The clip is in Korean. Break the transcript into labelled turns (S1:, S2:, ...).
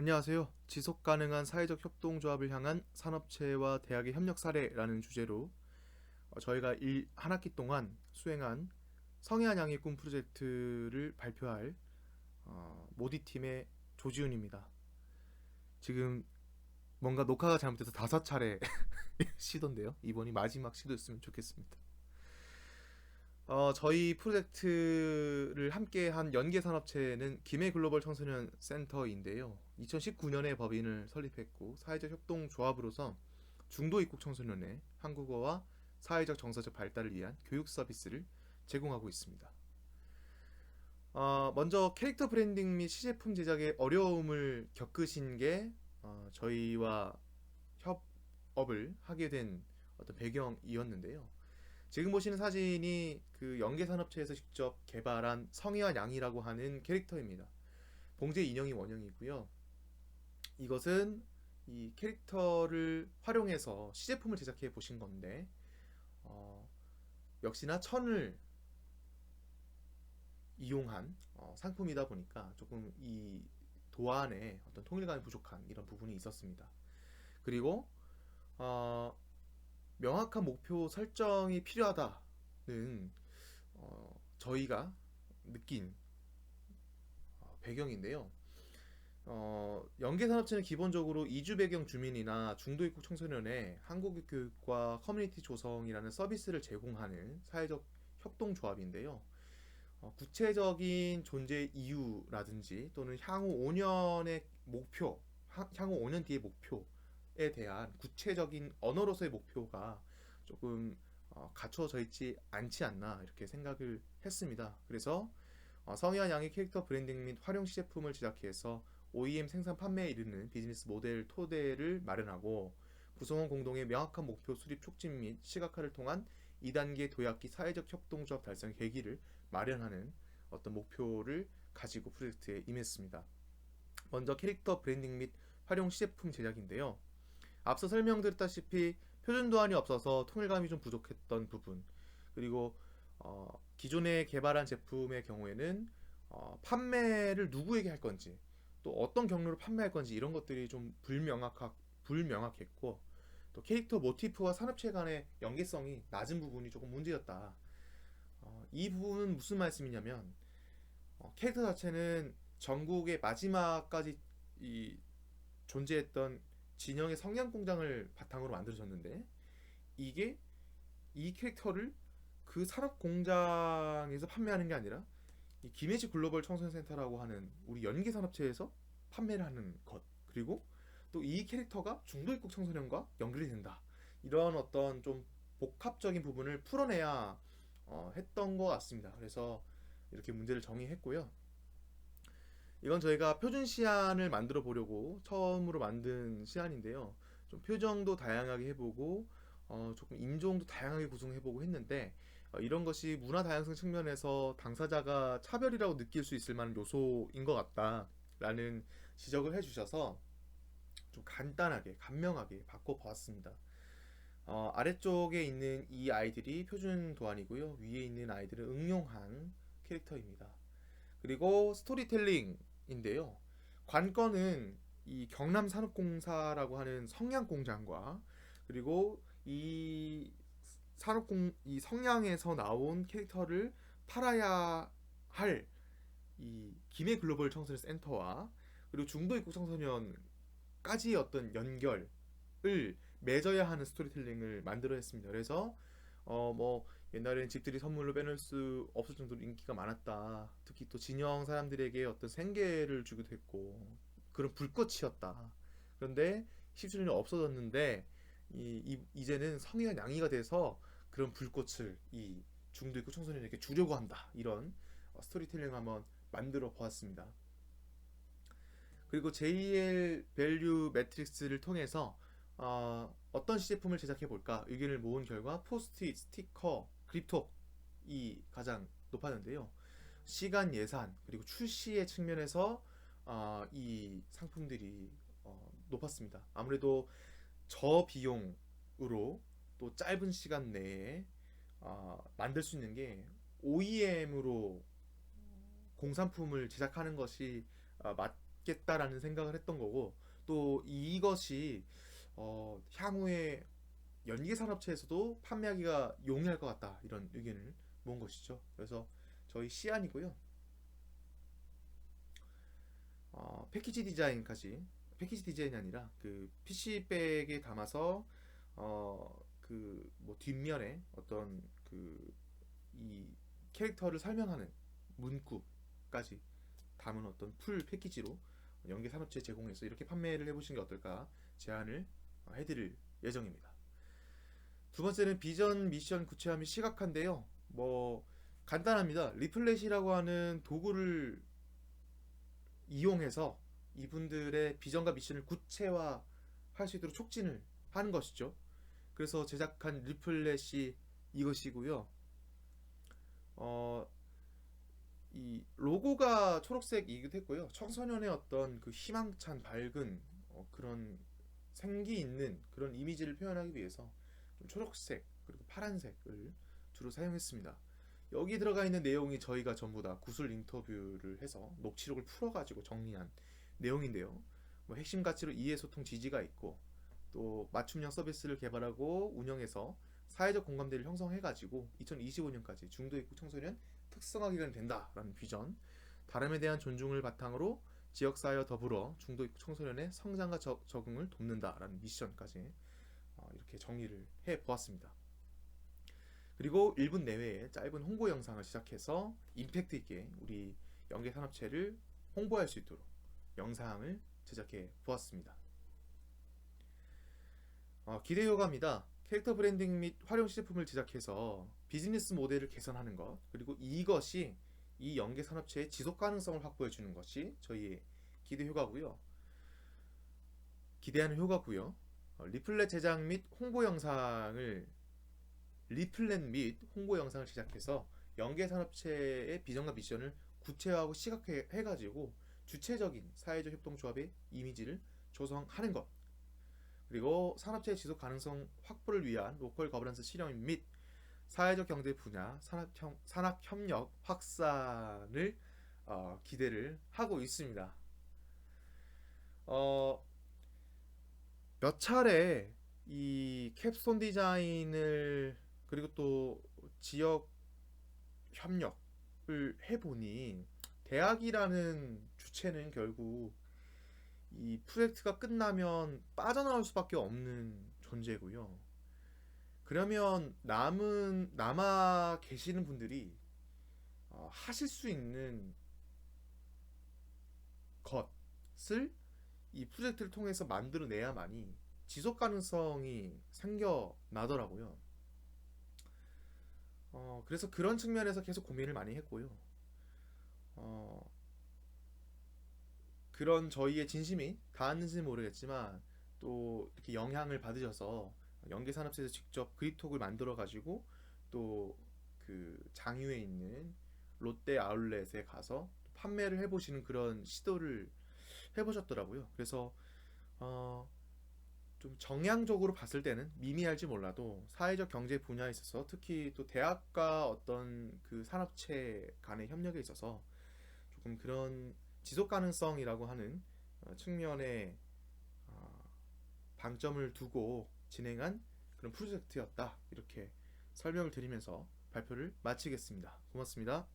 S1: 안녕하세요. 지속 가능한 사회적 협동조합을 향한 산업체와 대학의 협력 사례라는 주제로 저희가 한 학기 동안 수행한 성해안 양의 꿈 프로젝트를 발표할 모디팀의 조지훈입니다. 지금 뭔가 녹화가 잘못돼서 5차례 시도인데요. 이번이 마지막 시도였으면 좋겠습니다. 저희 프로젝트를 함께한 연계산업체는 김해 글로벌 청소년 센터인데요. 2019년에 법인을 설립했고 사회적 협동조합으로서 중도 입국 청소년의 한국어와 사회적 정서적 발달을 위한 교육 서비스를 제공하고 있습니다. 먼저 캐릭터 브랜딩 및 시제품 제작에 어려움을 겪으신 게 저희와 협업을 하게 된 어떤 배경이었는데요. 지금 보시는 사진이 그 연계산업체에서 직접 개발한 성희와 양이라고 하는 캐릭터입니다. 봉제 인형이 원형이고요. 이것은 이 캐릭터를 활용해서 시제품을 제작해 보신 건데 어, 역시나 천을 이용한 상품이다 보니까 조금 이 도안에 어떤 통일감이 부족한 이런 부분이 있었습니다. 그리고 어, 명확한 목표 설정이 필요하다는 저희가 느낀 배경인데요. 연계산업체는 기본적으로 이주 배경 주민이나 중도 입국 청소년의 한국어 교육과 커뮤니티 조성이라는 서비스를 제공하는 사회적 협동조합인데요. 구체적인 존재 이유라든지 또는 향후 5년의 목표, 향후 5년 뒤의 목표에 대한 구체적인 언어로서의 목표가 조금 갖춰져 있지 않지 않나 이렇게 생각을 했습니다. 그래서 성의한 양의 캐릭터 브랜딩 및 활용 시제품을 제작해서 OEM 생산 판매에 이르는 비즈니스 모델 토대를 마련하고 구성원 공동의 명확한 목표 수립 촉진 및 시각화를 통한 2단계 도약기 사회적 협동조합 달성 계기를 마련하는 어떤 목표를 가지고 프로젝트에 임했습니다. 먼저 캐릭터 브랜딩 및 활용 시제품 제작인데요. 앞서 설명드렸다시피 표준 도안이 없어서 통일감이 좀 부족했던 부분, 그리고 기존에 개발한 제품의 경우에는 판매를 누구에게 할 건지, 또 어떤 경로로 판매할 건지 이런 것들이 좀 불명확했고, 또 캐릭터 모티프와 산업체 간의 연계성이 낮은 부분이 조금 문제였다. 이 부분은 무슨 말씀이냐면 캐릭터 자체는 전국의 마지막까지 이 존재했던 진영의 성냥 공장을 바탕으로 만들어졌는데 이게 이 캐릭터를 그 산업 공장에서 판매하는 게 아니라 이 김해시 글로벌 청소년 센터라고 하는 우리 연계 산업체에서 판매를 하는 것, 그리고 또 이 캐릭터가 중도 입국 청소년과 연결이 된다, 이런 어떤 좀 복합적인 부분을 풀어내야 했던 것 같습니다. 그래서 이렇게 문제를 정의했고요. 이건 저희가 표준 시안을 만들어 보려고 처음으로 만든 시안인데요. 좀 표정도 다양하게 해보고 조금 인종도 다양하게 구성해보고 했는데 이런 것이 문화 다양성 측면에서 당사자가 차별이라고 느낄 수 있을 만한 요소인 것 같다라는 지적을 해주셔서 좀 간단하게 간명하게 바꿔보았습니다. 아래쪽에 있는 이 아이들이 표준 도안이고요. 위에 있는 아이들은 응용한 캐릭터입니다. 그리고 스토리텔링인데요. 관건은 이 경남산업공사라고 하는 성냥공장과 그리고 이 성냥에서 나온 캐릭터를 팔아야 할 이 김해 글로벌 청소년 센터와 그리고 중도 입국 청소년까지의 어떤 연결을 맺어야 하는 스토리텔링을 만들어 했습니다. 그래서 뭐 옛날에는 집들이 선물로 빼놓을 수 없을 정도로 인기가 많았다. 특히 또 진영 사람들에게 어떤 생계를 주기도 했고 그런 불꽃이었다. 그런데 17년이 없어졌는데 이제는 성의가 양이가 돼서 그런 불꽃을 이 중도 있고 청소년에게 주려고 한다. 이런 스토리텔링을 한번 만들어 보았습니다. 그리고 JL 밸류 매트릭스를 통해서 어떤 시제품을 제작해 볼까 의견을 모은 결과 포스트잇, 스티커, 그립톡이 가장 높았는데요. 시간 예산 그리고 출시의 측면에서 이 상품들이 높았습니다. 아무래도 저비용으로 또 짧은 시간 내에 만들 수 있는 게 OEM으로 공산품을 제작하는 것이 있겠다라는 생각을 했던 거고, 또 이것이 향후에 연기 산업체에서도 판매하기가 용이할 것 같다, 이런 의견을 모은 것이죠. 그래서 저희 시안이고요. 패키지 디자인이 아니라 그 PC백에 담아서 그 뭐 뒷면에 어떤 그 이 캐릭터를 설명하는 문구까지 담은 어떤 풀 패키지로 연계 산업체 제공해서 이렇게 판매를 해보시는 게 어떨까 제안을 해드릴 예정입니다. 두 번째는 비전 미션 구체화 및 시각화인데요. 뭐 간단합니다. 리플렛이라고 하는 도구를 이용해서 이분들의 비전과 미션을 구체화할 수 있도록 촉진을 하는 것이죠. 그래서 제작한 리플렛이 이것이고요. 어, 이 로고가 초록색이기도 했고요. 청소년의 어떤 그 희망찬 밝은 그런 생기 있는 그런 이미지를 표현하기 위해서 좀 초록색 그리고 파란색을 주로 사용했습니다. 여기 들어가 있는 내용이 저희가 전부 다 구술 인터뷰를 해서 녹취록을 풀어가지고 정리한 내용인데요. 뭐 핵심 가치로 이해, 소통, 지지가 있고, 또 맞춤형 서비스를 개발하고 운영해서 사회적 공감대를 형성해가지고 2025년까지 중도 입국 청소년 특성화 기관이 된다라는 비전, 다름에 대한 존중을 바탕으로 지역사회와 더불어 중도 입국 청소년의 성장과 적응을 돕는다라는 미션까지 이렇게 정리를 해보았습니다. 그리고 1분 내외의 짧은 홍보 영상을 제작해서 임팩트 있게 우리 연계 산업체를 홍보할 수 있도록 영상을 제작해 보았습니다. 기대 효과입니다. 캐릭터 브랜딩 및 활용 시제품을 제작해서 비즈니스 모델을 개선하는 것, 그리고 이것이 이 연계 산업체의 지속 가능성을 확보해 주는 것이 저희의 기대하는 효과고요. 리플렛 제작 및 홍보 영상을 제작해서 연계 산업체의 비전과 미션을 구체화하고 시각화해가지고 주체적인 사회적 협동조합의 이미지를 조성하는 것, 그리고 산업체의 지속 가능성 확보를 위한 로컬 거버넌스 실현 및 사회적 경제 분야 산학 협력 확산을 기대를 하고 있습니다. 어, 몇 차례 이 캡스톤 디자인을 그리고 또 지역 협력을 해보니 대학이라는 주체는 결국 이 프로젝트가 끝나면 빠져나올 수밖에 없는 존재고요. 그러면 남아 계시는 분들이 하실 수 있는 것을 이 프로젝트를 통해서 만들어내야만이 지속 가능성이 생겨나더라고요. 그래서 그런 측면에서 계속 고민을 많이 했고요. 어, 그런 저희의 진심이 닿았는지는 모르겠지만 또 이렇게 영향을 받으셔서 연계산업체에서 직접 그립톡을 만들어 가지고 또 그 장유에 있는 롯데 아울렛에 가서 판매를 해보시는 그런 시도를 해보셨더라고요. 그래서 어, 좀 정량적으로 봤을 때는 미미할지 몰라도 사회적 경제 분야에 있어서 특히 또 대학과 어떤 그 산업체 간의 협력에 있어서 조금 그런 지속 가능성이라고 하는 측면에 어, 방점을 두고 진행한 그런 프로젝트였다. 이렇게 설명을 드리면서 발표를 마치겠습니다. 고맙습니다.